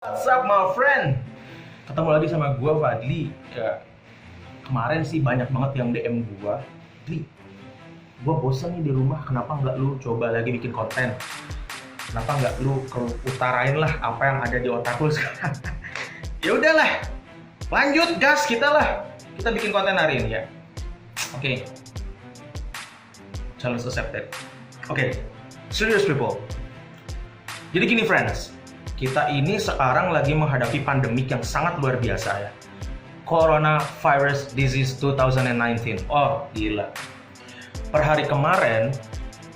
What's up my friend? Ketemu lagi sama gua Fadli. Ya, kemarin sih banyak banget yang DM gua. Dli, gua bosan nih di rumah. Kenapa nggak lu coba lagi bikin konten? Kenapa nggak lu utarain lah apa yang ada di otak lu sekarang? Ya udahlah, lanjut gas kita lah. Kita bikin konten hari ini ya. Oke. Challenge accepted. Oke. Serious people. Jadi gini friends, kita ini sekarang lagi menghadapi pandemik yang sangat luar biasa ya. Coronavirus Disease 2019. Oh, gila. Per hari kemarin,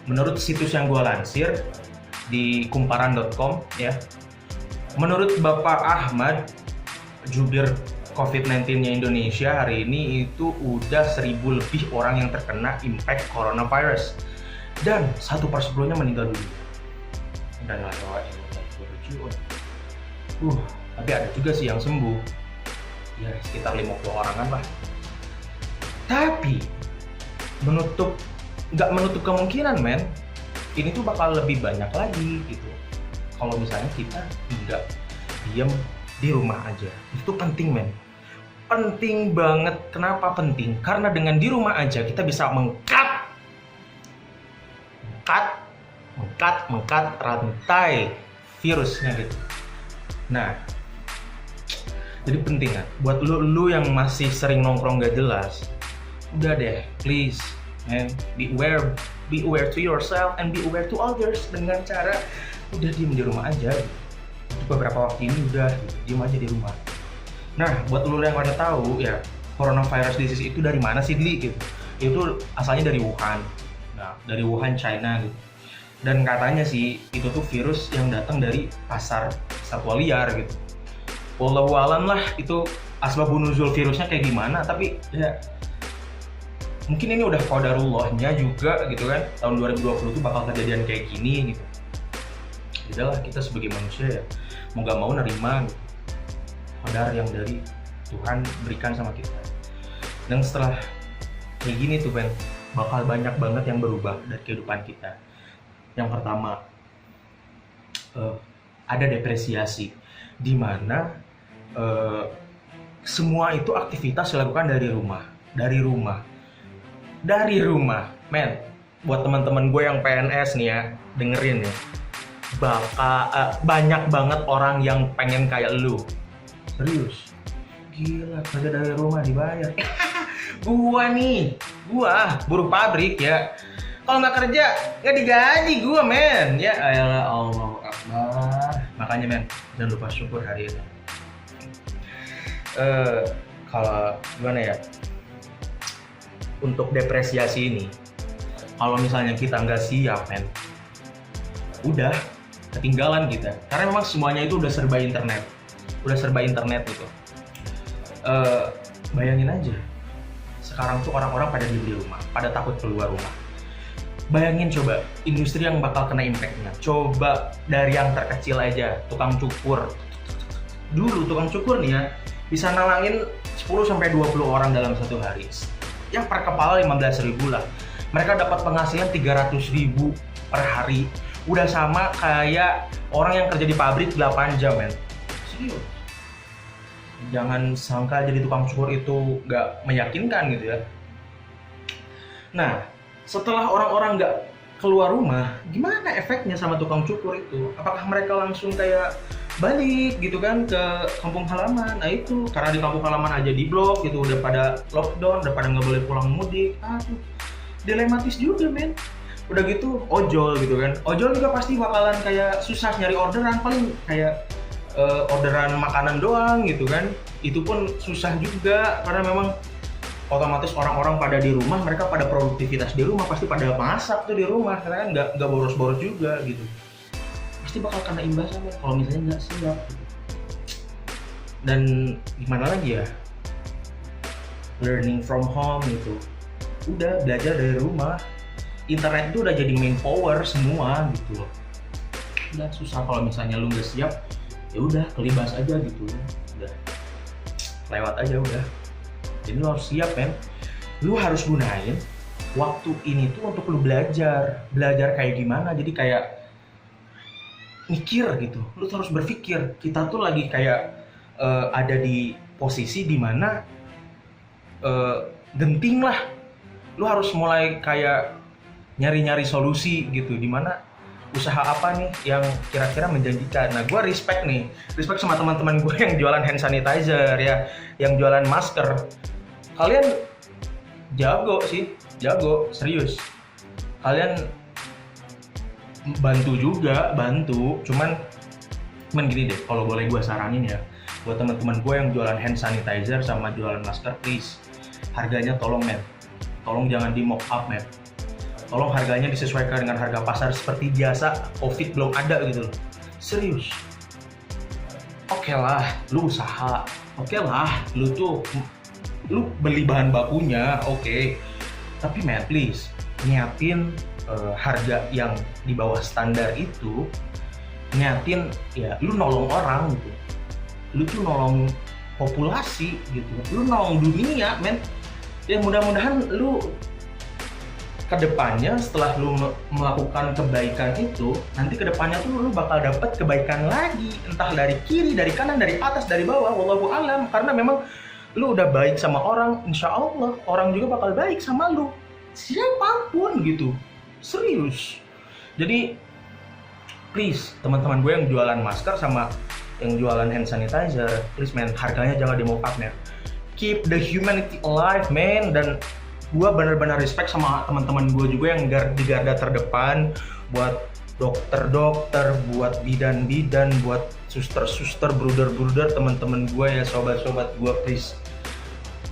menurut situs yang gue lansir di kumparan.com ya, menurut Bapak Ahmad, jubir COVID-19-nya Indonesia hari ini itu udah 1.000 lebih orang yang terkena impact coronavirus. Dan 1/10-nya meninggal dunia. Dan tapi ada juga sih yang sembuh. Ya, sekitar 50 orangan lah. Tapi nggak menutup kemungkinan, men. Ini tuh bakal lebih banyak lagi gitu. Kalau misalnya kita tidak diam di rumah aja. Itu penting, men. Penting banget. Kenapa penting? Karena dengan di rumah aja kita bisa mengkat rantai virusnya gitu. Nah, jadi penting kan buat lu yang masih sering nongkrong gak jelas, udah deh, please, man, be aware to yourself and be aware to others dengan cara udah diem di rumah aja. Untuk beberapa waktu ini udah diem aja di rumah. Nah, buat lu yang pada tahu ya, coronavirus disease itu dari mana sih, Dli? Gitu. Itu asalnya dari Wuhan. Nah, dari Wuhan, China gitu. Dan katanya sih itu tuh virus yang datang dari pasar satwa liar gitu. Wallahu alam lah itu asbabunuzul virusnya kayak gimana, tapi ya mungkin ini udah qadarullahnya juga gitu kan. Tahun 2020 tuh bakal kejadian kayak gini gitu. Udahlah, kita sebagai manusia ya mau gak mau nerima gitu. Qadar yang dari Tuhan berikan sama kita. Dan setelah kayak gini tuh Ben, bakal banyak banget yang berubah dari kehidupan kita. Yang pertama, ada depresiasi, di mana semua itu aktivitas dilakukan dari rumah, men. Buat teman-teman gue yang PNS nih ya, dengerin ya, banyak banget orang yang pengen kayak lu, serius, gila, kerja dari rumah dibayar. Gua buruh pabrik ya. Kalau nggak kerja, nggak digaji gue, men. Ya, ayolah, Allahu Akbar. Makanya, men, jangan lupa syukur hari ini. Kalau gimana ya? Untuk depresiasi ini, kalau misalnya kita nggak siap, men, udah ketinggalan kita. Karena memang semuanya itu udah serba internet gitu. Bayangin aja, sekarang tuh orang-orang pada diem di rumah, pada takut keluar rumah. Bayangin coba, industri yang bakal kena impact-nya. Coba dari yang terkecil aja, tukang cukur. Dulu tukang cukur nih ya, bisa nalangin 10-20 orang dalam satu hari. Yang per kepala 15.000 lah. Mereka dapat penghasilan 300.000 per hari. Udah sama kayak orang yang kerja di pabrik 8 jam, men. Serius. Jangan sangka jadi tukang cukur itu gak meyakinkan gitu ya. Nah, setelah orang-orang nggak keluar rumah, gimana efeknya sama tukang cukur itu? Apakah mereka langsung kayak balik gitu kan ke kampung halaman? Nah itu, karena di kampung halaman aja di blok gitu, udah pada lockdown, udah pada nggak boleh pulang mudik. Aduh, dilematis juga, men. Udah gitu, ojol gitu kan. Ojol juga pasti bakalan kayak susah nyari orderan, paling kayak orderan makanan doang gitu kan. Itu pun susah juga, karena memang otomatis orang-orang pada di rumah, mereka pada produktivitas di rumah, pasti pada masak tuh di rumah, karena kan nggak boros-boros juga gitu. Pasti bakal kena imbasnya kalau misalnya nggak siap gitu. Dan gimana lagi ya, learning from home gitu, udah belajar dari rumah, internet itu udah jadi main power semua gitu loh. Udah susah kalau misalnya lu nggak siap, ya udah kelibas aja gitu, udah lewat aja udah. Jadi lu harus siap, men. Lu harus gunain waktu ini tuh untuk lu belajar kayak gimana. Jadi kayak mikir gitu, lu tuh harus berpikir. Kita tuh lagi kayak ada di posisi dimana genting lah. Lu harus mulai kayak nyari-nyari solusi gitu, dimana usaha apa nih yang kira-kira menjanjikan. Nah, gue respect sama teman-teman gue yang jualan hand sanitizer ya, yang jualan masker. Kalian jago sih, jago, serius. Kalian bantu juga, cuman gini deh, kalau boleh gue saranin ya, buat teman-teman gue yang jualan hand sanitizer sama jualan masker, please, harganya tolong jangan di mock up men. Tolong harganya disesuaikan dengan harga pasar seperti biasa. Covid belum ada gitu loh. Serius. Oke lah, lu usaha. Oke lah, lu beli bahan bakunya, oke. Tapi man, please, niatin harga yang di bawah standar itu. Niatin ya, lu nolong orang gitu. Lu tuh nolong populasi gitu. Lu nolong dunia, men. Ya mudah-mudahan lu kedepannya setelah lu melakukan kebaikan itu, nanti kedepannya tuh lu bakal dapat kebaikan lagi, entah dari kiri, dari kanan, dari atas, dari bawah, wallahu alam. Karena memang lu udah baik sama orang, insya Allah orang juga bakal baik sama lu, siapapun gitu. Serius. Jadi please, teman-teman gue yang jualan masker sama yang jualan hand sanitizer, please man, harganya jangan di mock up man. Keep the humanity alive man. Dan gue benar-benar respect sama teman-teman gue juga yang di garda terdepan, buat dokter-dokter, buat bidan-bidan, buat suster-suster, bruder-bruder, teman-teman gue ya, sobat-sobat gue, please,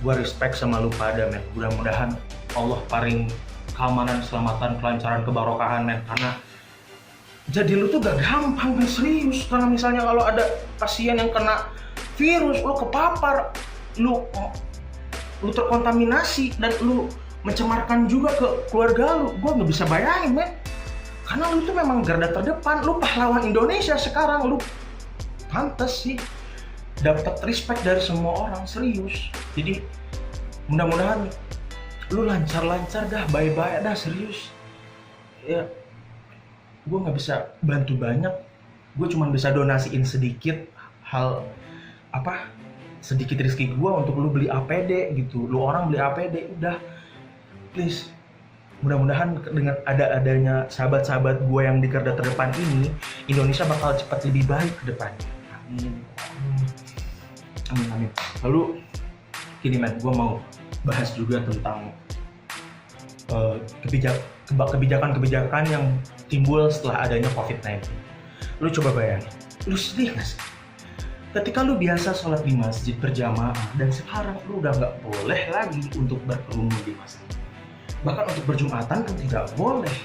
gue respect sama lu pada men. Mudah-mudahan Allah paling keamanan, keselamatan, kelancaran, kebarokahan men. Karena jadi lu tuh gak gampang men, serius. Karena misalnya kalau ada pasien yang kena virus, lu kepapar, lu terkontaminasi dan lu mencemarkan juga ke keluarga lu, gue nggak bisa bayangin men. Karena lu tuh memang garda terdepan, lu pahlawan Indonesia sekarang, lu pantas sih dapat respect dari semua orang, serius. Jadi mudah-mudahan lu lancar-lancar dah, bye-bye dah, serius. Ya, gue nggak bisa bantu banyak, gue cuma bisa donasiin sedikit sedikit rezeki gue untuk lu beli APD gitu. Lu orang beli APD, udah, please. Mudah-mudahan dengan adanya sahabat-sahabat gue yang di garda terdepan ini, Indonesia bakal cepat lebih baik ke depannya. Amin. Amin, amin. Lalu gini man, gue mau bahas juga tentang kebijakan-kebijakan yang timbul setelah adanya COVID-19. Lu coba bayangin, lu sedih gak sih? Ketika lu biasa sholat di masjid berjamaah, dan sekarang lu udah nggak boleh lagi untuk berkerumun di masjid. Bahkan untuk berjumatan pun tidak boleh.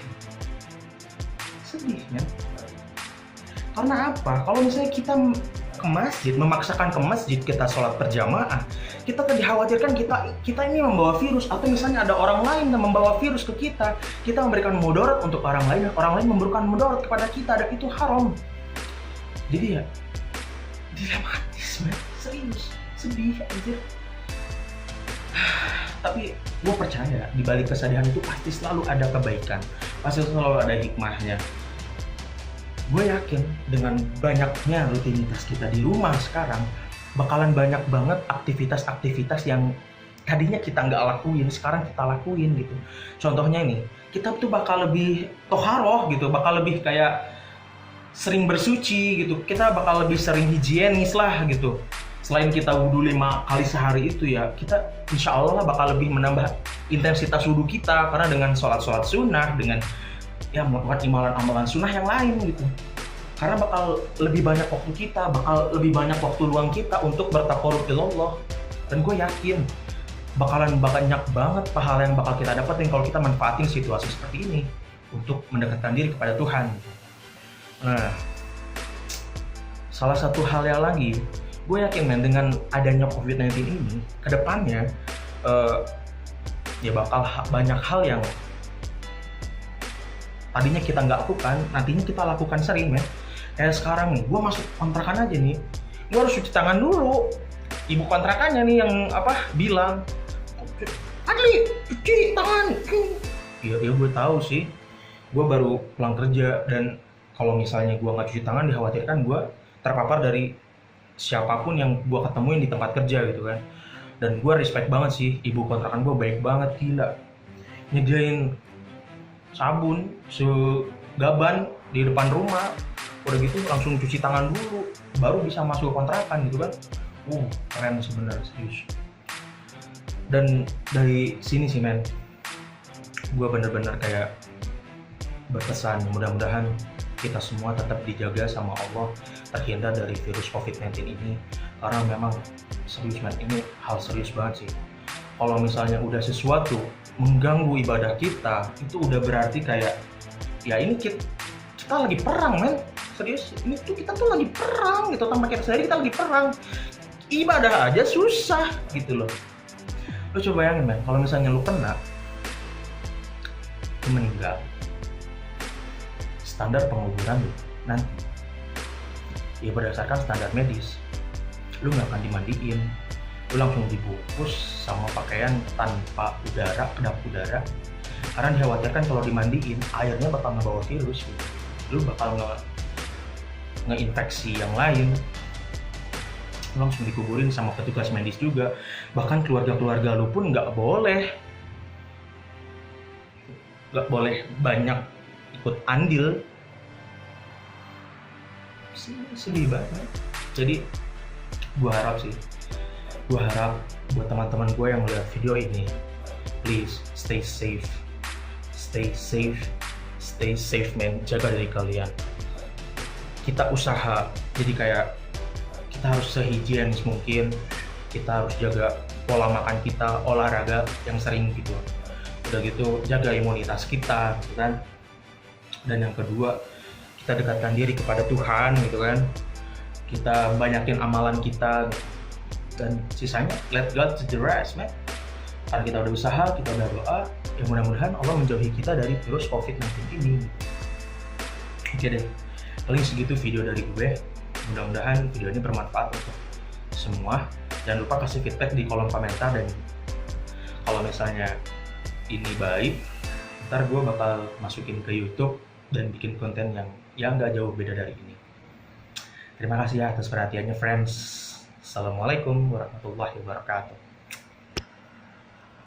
Sedihnya. Karena apa? Kalau misalnya kita ke masjid, memaksakan ke masjid kita sholat berjamaah, kita dikhawatirkan kita ini membawa virus, atau misalnya ada orang lain yang membawa virus ke kita memberikan mudarat untuk orang lain, dan orang lain memberikan mudarat kepada kita, dan itu haram. Jadi ya, dilematis man, serius, sedih anjir. Tapi gue percaya di balik kesedihan itu pasti selalu ada kebaikan, pasti selalu ada hikmahnya. Gue yakin dengan banyaknya rutinitas kita di rumah sekarang, bakalan banyak banget aktivitas-aktivitas yang tadinya kita nggak lakuin, sekarang kita lakuin gitu. Contohnya ini, kita tuh bakal lebih toharoh gitu, bakal lebih kayak sering bersuci gitu, kita bakal lebih sering higienis lah gitu. Selain kita wudhu 5 kali sehari itu ya, kita insya Allah bakal lebih menambah intensitas wudhu kita, karena dengan sholat-sholat sunnah, dengan ya melakukan amalan-amalan sunnah yang lain gitu. Karena bakal lebih banyak waktu kita, bakal lebih banyak waktu luang kita untuk bertaqarrub ilallah. Dan gue yakin bakalan banyak banget pahala yang bakal kita dapetin kalau kita manfaatin situasi seperti ini untuk mendekatkan diri kepada Tuhan. Nah, salah satu hal yang lagi, gue yakin men, dengan adanya COVID-19 ini, kedepannya ya bakal banyak hal yang tadinya kita nggak lakukan, nantinya kita lakukan sering men. Kayak sekarang nih, gue masuk kontrakan aja nih, gue harus cuci tangan dulu. Ibu kontrakannya nih yang bilang, Adli, cuci tangan. Iya gue tahu sih, gue baru pulang kerja, dan kalau misalnya gue nggak cuci tangan, dikhawatirkan gue terpapar dari siapapun yang gue ketemuin di tempat kerja gitu kan. Dan gue respect banget sih, ibu kontrakan gue baik banget, gila, nyediain sabun segaban di depan rumah, udah gitu langsung cuci tangan dulu baru bisa masuk ke kontrakan gitu kan. Keren sebenarnya, serius. Dan dari sini sih men, gue bener-bener kayak berpesan, mudah-mudahan kita semua tetap dijaga sama Allah, terhindar dari virus COVID-19 ini, karena memang serius men, ini hal serius banget sih. Kalau misalnya udah sesuatu mengganggu ibadah kita, itu udah berarti kayak, ya ini kita lagi perang men, serius, ini tuh kita tuh lagi perang gitu, tanpa kita sadari kita lagi perang. Ibadah aja susah gitu loh. Lo coba bayangin men, kalau misalnya lo kena, lo meninggal, standar penguburan lo nanti ya berdasarkan standar medis, lu nggak akan dimandiin, lu langsung dibungkus sama pakaian tanpa udara, kedap udara, karena dikhawatirkan kalau dimandiin airnya bakal ngebawa virus gitu. Lu bakal ngeinfeksi yang lain. Lu langsung dikuburin sama petugas medis juga, bahkan keluarga-keluarga lu pun nggak boleh banyak ikut andil. Sedih banget. Jadi gue harap buat teman-teman gue yang lihat video ini, please stay safe man, jaga diri kalian. Kita usaha, jadi kayak kita harus sehigienis mungkin, kita harus jaga pola makan kita, olahraga yang sering gitu, udah gitu jaga imunitas kita gitu kan. Dan yang kedua, kita dekatkan diri kepada Tuhan gitu kan, kita banyakin amalan kita, dan sisanya let God do the rest man. Karena kita udah usaha, kita udah doa, ya mudah-mudahan Allah menjauhi kita dari virus COVID-19 ini. Oke deh, paling segitu video dari gue. Mudah-mudahan video ini bermanfaat untuk semua. Jangan lupa kasih feedback di kolom komentar, dan kalau misalnya ini baik, ntar gue bakal masukin ke YouTube dan bikin konten yang nggak jauh beda dari ini. Terima kasih ya atas perhatiannya friends. Assalamualaikum warahmatullahi wabarakatuh.